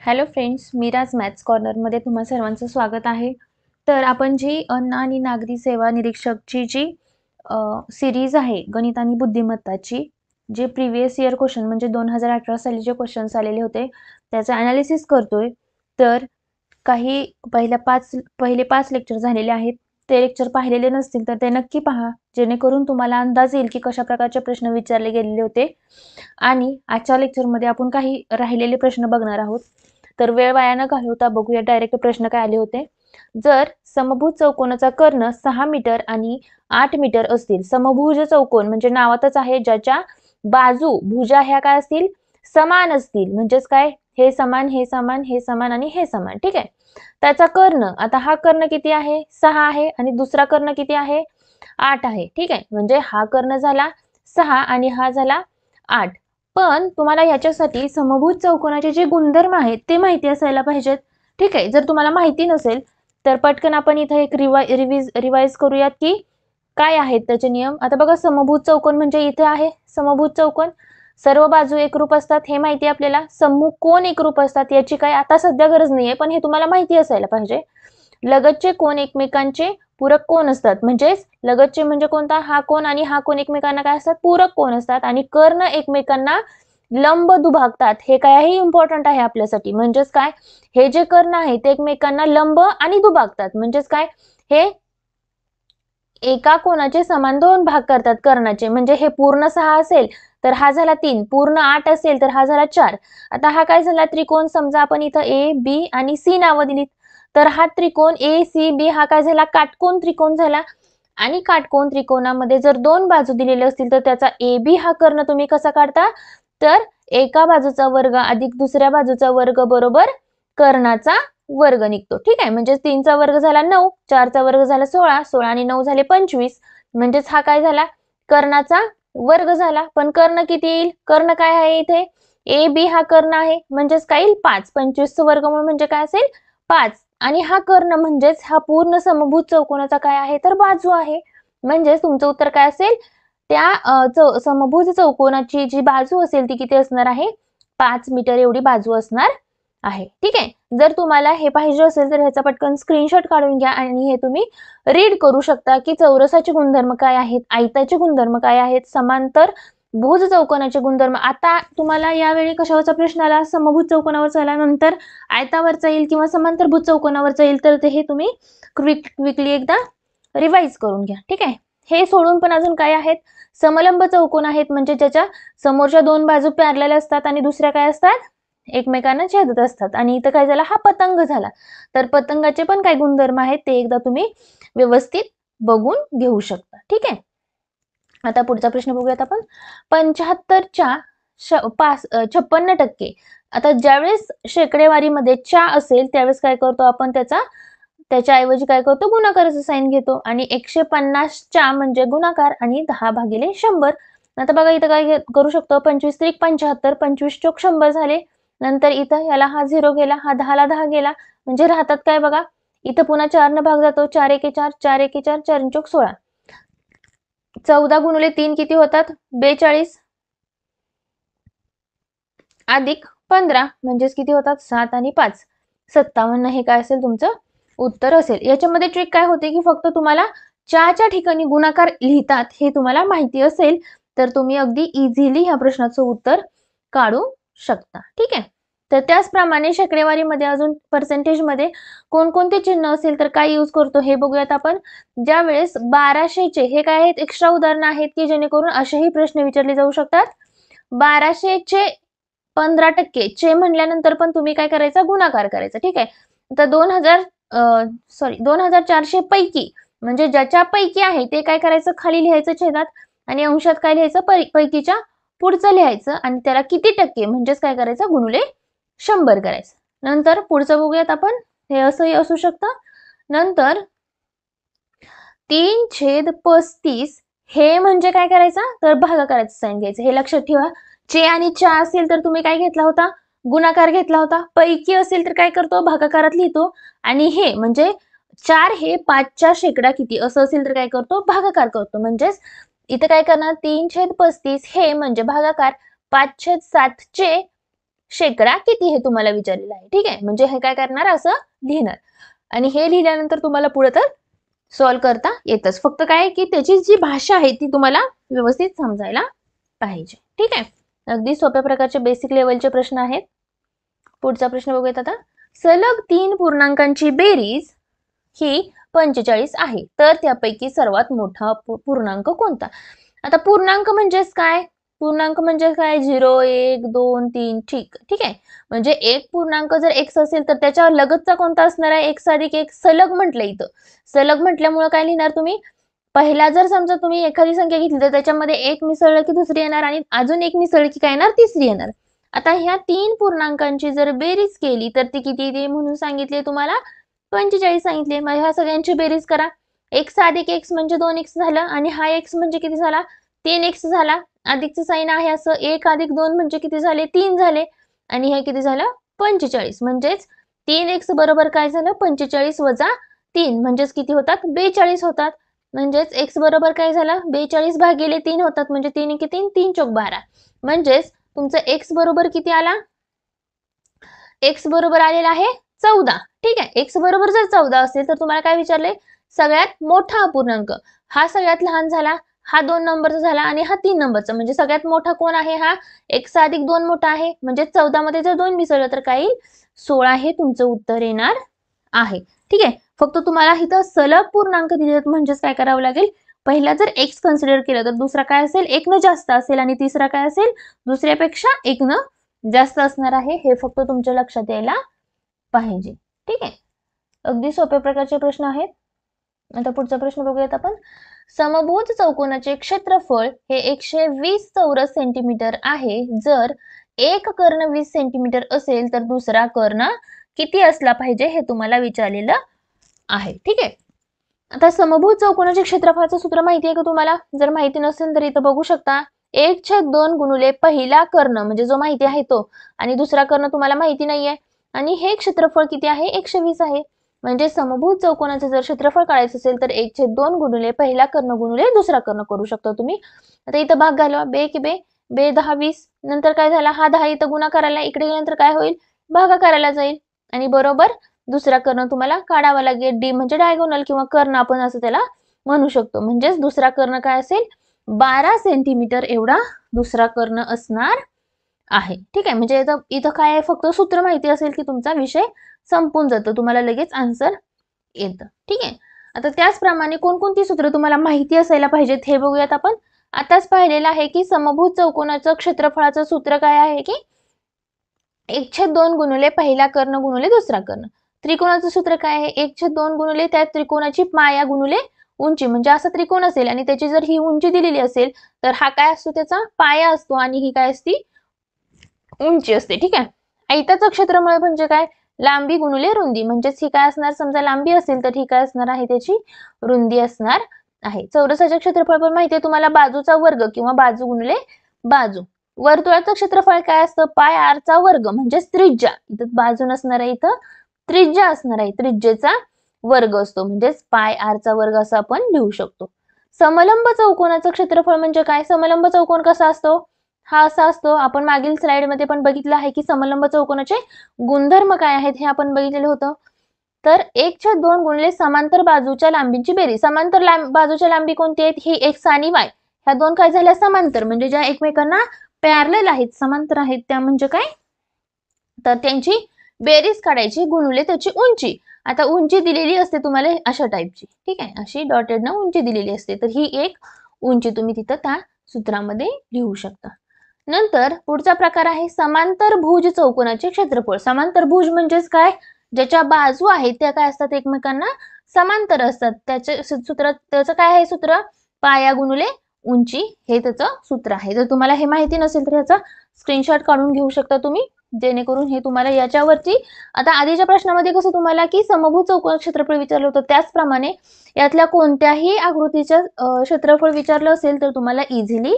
Hello friends, मीराज maths कॉर्नरमध्ये तुम्हा सर्वांचं स्वागत आहे. तर आपण जी अन्न आणि नागरी सेवा निरीक्षकची जी सिरीज आहे गणित आणि बुद्धिमत्ताची, जे प्रिव्हियस इयर क्वेश्चन म्हणजे 2018 साली जे क्वेश्चन्स आलेले होते त्याचं ॲनालिसिस करतोय. तर काही पहिले पाच लेक्चर झालेले आहेत. ते लेक्चर पाहिलेले नसतील तर ते नक्की पहा, जेणेकरून तुम्हाला अंदाज येईल की कशा प्रकारचे प्रश्न विचारले गेलेले होते. आणि आजच्या लेक्चरमध्ये आपण काही राहिलेले प्रश्न बघणार आहोत. तर वेळ वाया न घालवता बघूया डायरेक्ट प्रश्न काय आले होते. जर समभुज चौकोनाचा कर्ण 6 मीटर आणि 8 मीटर असतील, समभुज चौकोन म्हणजे नावातच आहे ज्याच्या बाजू भुजा ह्या काय असतील, समान असतील, म्हणजेच काय, हे समान, हे समान, हे समान आणि हे समान. ठीक आहे. त्याचा कर्ण, आता हा कर्ण किती आहे, 6 आहे आणि दुसरा कर्ण किती आहे, 8 आहे. ठीक आहे. म्हणजे हा कर्ण झाला 6 आणि हा झाला 8. पण तुम्हाला याच्यासाठी समभुज चौकोनाचे जे गुणधर्म आहेत ते माहिती असायला पाहिजेत. ठीक आहे. जर तुम्हाला माहिती नसेल तर पटकन आपण इथे एक रिवाइज करूयात की काय आहेत त्याचे नियम. आता बघा, समभुज चौकोन म्हणजे इथे आहे समभुज चौकोन, सर्व बाजू एकरूप असतात हे माहिती आपल्याला. सम्मुख कोण एकरूप असतात याची काय आता सध्या गरज नाहीये, पण हे तुम्हाला माहिती असायला पाहिजे. लगतचे कोण एकमेकांचे पूरक कोण असतात, म्हणजेच लगतचे म्हणजे कोणता, हा कोण आणि हा कोण एकमेकांना काय असतात, पूरक कोण असतात. आणि कर्ण एकमेकांना लंब दुभागतात, हे काय आहे, इम्पॉर्टंट आहे आपल्यासाठी. म्हणजेच काय, हे जे कर्ण आहे ते एकमेकांना लंब आणि दुभागतात. म्हणजेच काय, हे एका कोणाचे समान 2 भाग करतात कर्णाचे. म्हणजे हे पूर्ण 6 असेल तर हा झाला 3, पूर्ण 8 असेल तर हा झाला 4. आता हा काय झाला, त्रिकोण. समजा आपण इथं ए, बी आणि सी नावं दिलीत, तर हा त्रिकोण ए, सी, बी हा काय झाला, काटकोन त्रिकोण झाला. आणि काटकोन त्रिकोणामध्ये जर 2 बाजू दिलेले असतील तर त्याचा ए बी हा कर्ण तुम्ही कसा काढता, तर एका बाजूचा वर्ग अधिक दुसऱ्या बाजूचा वर्ग बरोबर कर्णाचा वर्ग निघतो. ठीक आहे. म्हणजे 3 चा वर्ग झाला 9, 4 चा वर्ग झाला 16, 16 आणि 9 झाले 25. म्हणजेच हा काय झाला, कर्णाचा वर्ग झाला. पण कर्ण किती येईल, कर्ण काय आहे इथे, ए बी हा कर्ण आहे, म्हणजेच काय येईल 5. 25 चं वर्गमूळ म्हणजे काय असेल, 5. आणि हा कर्ण म्हणजेच हा पूर्ण समभुज चौकोनाचा काय आहे, तर बाजू आहे. म्हणजेच तुमचं उत्तर काय असेल, त्या समभुज चौकोनाची जी बाजू असेल ती किती असणार आहे, 5 मीटर एवढी बाजू असणार आहे. ठीक आहे. जर तुम्हाला हे पाहिजे असेल तर ह्याचा पटकन स्क्रीनशॉट काढून घ्या आणि हे तुम्ही रीड करू शकता की चौरसाचे गुणधर्म काय आहेत, आयताचे गुणधर्म काय आहेत, समांतर भुज चौकोनाचे गुणधर्म. आता तुम्हाला यावेळी कशावरचा प्रश्न आला, समभुज चौकोनावरचा आला, नंतर आयतावरचा येईल किंवा समांतर भुज चौकोनावरचा येईल, तर ते हे तुम्ही क्विकली एकदा रिवाइज करून घ्या. ठीक आहे. हे सोडून पण अजून काय आहेत, समलंब चौकोन आहेत, म्हणजे ज्याच्या समोरच्या 2 बाजू पॅरलल असतात आणि दुसऱ्या काय असतात, एकमेकांना छेदत असतात. आणि इथं काय झाला, हा पतंग झाला. तर पतंगाचे पण काय गुणधर्म आहेत ते एकदा तुम्ही व्यवस्थित बघून घेऊ शकता. ठीक आहे. आता पुढचा प्रश्न बघूयात आपण. 75च्या 56%. आता ज्यावेळेस शेकडेवारीमध्ये च्या असेल त्यावेळेस काय करतो आपण, त्याच्याऐवजी काय करतो, गुणाकाराचं साइन घेतो. आणि 150च्या म्हणजे गुणाकार आणि 10/100. आता बघा इथं काय करू शकतो, 25 त्रिक 75, 25 चोक 100 झाले. नंतर इथं याला हा 0 गेला, हा 10 ला 10 गेला, म्हणजे राहतात काय बघा, इथं पुन्हा 4 न भाग जातो, 4 एके 4, 4 एके 4, 4 चोक 16. 14 गुणिले 3 किती होतात, 42 अधिक 15 म्हणजेच किती होतात, 7 आणि 5 57. हे काय असेल तुमचं उत्तर असेल. याच्यामध्ये ट्रिक काय होते की फक्त तुम्हाला च्या ठिकाणी गुणाकार लिहितात हे तुम्हाला माहिती असेल तर तुम्ही अगदी इझिली ह्या प्रश्नाचं उत्तर काढू शकता. ठीक आहे. तर त्याचप्रमाणे शेकडेवारीमध्ये अजून पर्सेंटेजमध्ये कोणकोणते चिन्ह असेल तर काय यूज करतो हे बघूयात आपण. ज्या वेळेस 1200चे हे काय आहेत, एक्स्ट्रा उदाहरणं आहेत की जेणेकरून असेही प्रश्न विचारले जाऊ शकतात. 1200चे 15% चे म्हणल्यानंतर पण तुम्ही काय करायचं, गुणाकार करायचा. ठीक आहे. तर 2400 पैकी म्हणजे ज्याच्या पैकी आहे ते काय करायचं, खाली लिहायचं छेदात आणि अंशात काय लिहायचं, पैकीच्या पुढचं लिहायचं आणि त्याला किती टक्के म्हणजेच काय करायचं, गुणुले 100 करायचं. नंतर पुढचं बघूयात आपण. हे असंही असू शकतं. नंतर 3/35 हे म्हणजे काय करायचं, तर भागाकाराचं साइन घ्यायचं. हे लक्षात ठेवा. चे आणि च्या असेल तर तुम्ही काय घेतला होता, गुणाकार घेतला होता. पैकी असेल तर काय करतो, भागाकारात लिहितो. आणि हे म्हणजे 4 हे 5च्या शेकडा किती असं असेल तर काय करतो, भागाकार करतो. म्हणजेच इथं काय करणार, 3/35 हे म्हणजे भागाकार 5/7 चे शेकडा किती हे तुम्हाला विचारलेलं आहे. ठीक आहे, म्हणजे हे काय करणार असं लिहिणार आणि हे लिहिल्यानंतर तुम्हाला पुढे तर सॉल्व करता येतच. फक्त काय की त्याची जी भाषा आहे ती तुम्हाला व्यवस्थित समजायला पाहिजे. ठीक आहे, अगदी सोप्या प्रकारचे बेसिक लेवलचे प्रश्न आहेत. पुढचा प्रश्न बघूयात आता. सलग 3 पूर्णांकांची बेरीज ही 45 आहे, तर त्यापैकी सर्वात मोठा पूर्णांक कोणता? आता पूर्णांक म्हणजेच काय? पूर्णांक म्हणजे काय? 0, 1, 2, 3. ठीक आहे, म्हणजे एक पूर्णांक जर x असेल तर त्याच्या लगतचा कोणता असणार आहे? x अधिक 1 सलग म्हटलं इथं. सलग म्हटल्यामुळे काय लिहिणार तुम्ही? पहिला जर समजा तुम्ही एखादी संख्या घेतली तर त्याच्यामध्ये एक मिसळलं की दुसरी येणार आणि अजून एक मिसळली की काय येणार? तिसरी येणार. आता ह्या 3 पूर्णांकांची जर बेरीज केली तर ती किती येते म्हणून सांगितले तुम्हाला? 45 सांगितले. मग ह्या सगळ्यांची बेरीज करा. x अधिक x म्हणजे 2x झालं आणि हा x म्हणजे किती झाला? 3x झाला. अधिकचं साइन आहे असं 1 अधिक 2 म्हणजे किती झाले? 3 झाले आणि हे किती झालं? 45. म्हणजेच 3x बरोबर काय झालं? 45 वजा 3 म्हणजेच किती होतात? 42 होतात. म्हणजेच x बरोबर काय झालं? 42 भागिले 3 होतात म्हणजे 3 एके 3, 3 चौक 12. म्हणजेच तुमचं x बरोबर किती आला? x बरोबर आलेला आहे 14. ठीक आहे, x बरोबर जर 14 असेल तर तुम्हाला काय विचारले? सगळ्यात मोठा अपूर्णांक. हा सगळ्यात लहान झाला, हा 2 नंबरचा झाला आणि हा 3 नंबरचा. म्हणजे सगळ्यात मोठा कोण आहे? हा x अधिक 2 मोठा आहे. म्हणजे 14 मध्ये जर 2 मिसळलं तर काय येईल? 16 हे तुमचं उत्तर येणार आहे. ठीक आहे, फक्त तुम्हाला इथं सलग पूर्णांक दिलेत म्हणजेच काय करावं लागेल? पहिला जर x कन्सिडर केलं तर दुसरा काय असेल? 1 न जास्त असेल आणि तिसरा काय असेल? दुसऱ्यापेक्षा 1 न जास्त असणार आहे. हे फक्त तुमच्या लक्षात यायला पाहिजे. ठीक आहे, अगदी सोप्या प्रकारचे प्रश्न आहेत. आता पुढचा प्रश्न बघूयात आपण. समभुज चौकोनाचे क्षेत्रफळ हे 120 चौरस सेंटीमीटर आहे. जर एक कर्ण 20 सेंटीमीटर असेल तर दुसरा कर्ण किती असला पाहिजे हे तुम्हाला विचारलेलं आहे. ठीक आहे, आता समभुज चौकोनाच्या क्षेत्रफळाचं सूत्र माहिती आहे का तुम्हाला? जर माहिती नसेल तर इथं बघू शकता. 1/2 गुणिले पहिला कर्ण म्हणजे जो माहिती आहे तो आणि दुसरा कर्ण तुम्हाला माहिती नाहीये आणि हे क्षेत्रफळ किती आहे? 120 आहे. म्हणजे समभुज चौकोनाचं जर क्षेत्रफळ काढायचं असेल तर 1/2 गुणिले पहिला कर्ण गुणिले दुसरा कर्ण करू शकतो तुम्ही. आता इथं भाग घालवा. बे की बे, बे 10 20. नंतर काय झाला? हा 10 इथं गुणाकाराला इकडे गेल्यानंतर काय होईल? भागाकाराला जाईल आणि बरोबर दुसरा कर्ण तुम्हाला काढावा लागेल. डी म्हणजे डायगोनल किंवा कर्ण आपण असं त्याला म्हणू शकतो. म्हणजेच दुसरा कर्ण काय असेल? 12 सेंटीमीटर एवढा दुसरा कर्ण असणार आहे. ठीक आहे, म्हणजे इथं काय आहे? फक्त सूत्र माहिती असेल की तुमचा विषय संपून जातो, तुम्हाला लगेच आन्सर येतं. ठीक आहे, आता त्याचप्रमाणे कोणकोणती सूत्र तुम्हाला माहिती असायला पाहिजेत हे बघूयात आपण. आताच पाहिलेलं आहे की समभुज चौकोनाचं क्षेत्रफळाचं सूत्र काय आहे की 1/2 गुणिले पहिला कर्ण गुणिले दुसरा कर्ण. त्रिकोणाचं सूत्र काय आहे? 1/2 गुणिले त्या त्रिकोणाची पाया गुणिले उंची. म्हणजे असा त्रिकोण असेल आणि त्याची जर ही उंची दिलेली असेल तर हा काय असतो? त्याचा पाया असतो आणि ही काय असती? उंची असते. ठीक आहे, आयताचं क्षेत्रफळ म्हणजे काय? लांबी गुणिले रुंदी. म्हणजेच ही काय असणार? समजा लांबी असेल तर ही काय असणार आहे? त्याची रुंदी असणार आहे. चौरसाचे क्षेत्रफळ पण माहिती आहे तुम्हाला, बाजूचा वर्ग किंवा बाजू गुणिले बाजू. वर्तुळाचं क्षेत्रफळ काय असतं? पाय r चा वर्ग म्हणजेच त्रिज्या. इथं बाजू नसणार आहे, इथं त्रिज्या असणार आहे. त्रिज्येचा वर्ग असतो म्हणजेच पाय r चा वर्ग असं आपण लिहू शकतो. समलंब चौकोनाचं क्षेत्रफळ म्हणजे काय? समलंब चौकोन कसा असतो? हा असा असतो. आपण मागील स्लाइड मध्ये पण बघितलं आहे की समलंब चौकोनाचे गुणधर्म काय आहेत हे आपण बघितलेलं होतं. तर 1/2 गुणिले समांतर बाजूच्या लांबीची बेरीज. समांतर बाजूच्या लांबी कोणती आहेत? ही x आणि y. ह्या दोन काय झाल्या? समांतर, म्हणजे ज्या एकमेकांना पॅरलल आहेत, समांतर आहेत, त्या म्हणजे काय? तर त्यांची बेरीज काढायची गुणिले त्याची उंची. आता उंची दिलेली असते तुम्हाला अशा टाईपची. ठीक आहे, अशी डॉटेड न उंची दिलेली असते. तर ही एक उंची तुम्ही तिथं त्या सूत्रामध्ये लिहू शकता. नंतर पुढचा प्रकार आहे समांतर भुज चौकोनाचे क्षेत्रफळ. समांतर भुज म्हणजेच काय? ज्याच्या बाजू आहेत त्या काय असतात? एकमेकांना समांतर असतात. त्याचे सूत्र, त्याचं काय आहे सूत्र? पाया गुणिले उंची हे त्याचं सूत्र आहे. जर तुम्हाला हे माहिती नसेल तर याचा स्क्रीनशॉट काढून घेऊ शकता तुम्ही, जेणेकरून हे तुम्हाला याच्यावरती. आता आधीच्या प्रश्नामध्ये कसं तुम्हाला की समभुज चौकोन क्षेत्रफळ विचारलं होतं, त्याचप्रमाणे यातल्या कोणत्याही आकृतीच्या क्षेत्रफळ विचारलं असेल तर तुम्हाला इझिली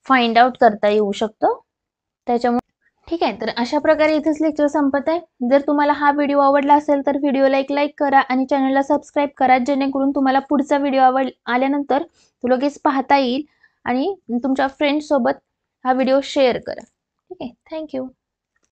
फाइंड आउट करता येऊ शकतं त्याच्यामुळे. ठीक आहे, तर अशा प्रकारे इथेच लेक्चर संपत आहे. जर तुम्हाला हा व्हिडिओ आवडला असेल तर व्हिडिओला एक लाईक करा आणि चॅनलला सबस्क्राईब करा, जेणेकरून तुम्हाला पुढचा व्हिडिओ आल्यानंतर तो लगेच पाहता येईल आणि तुमच्या फ्रेंड्स सोबत हा व्हिडिओ शेअर करा. ठीक आहे, थँक्यू.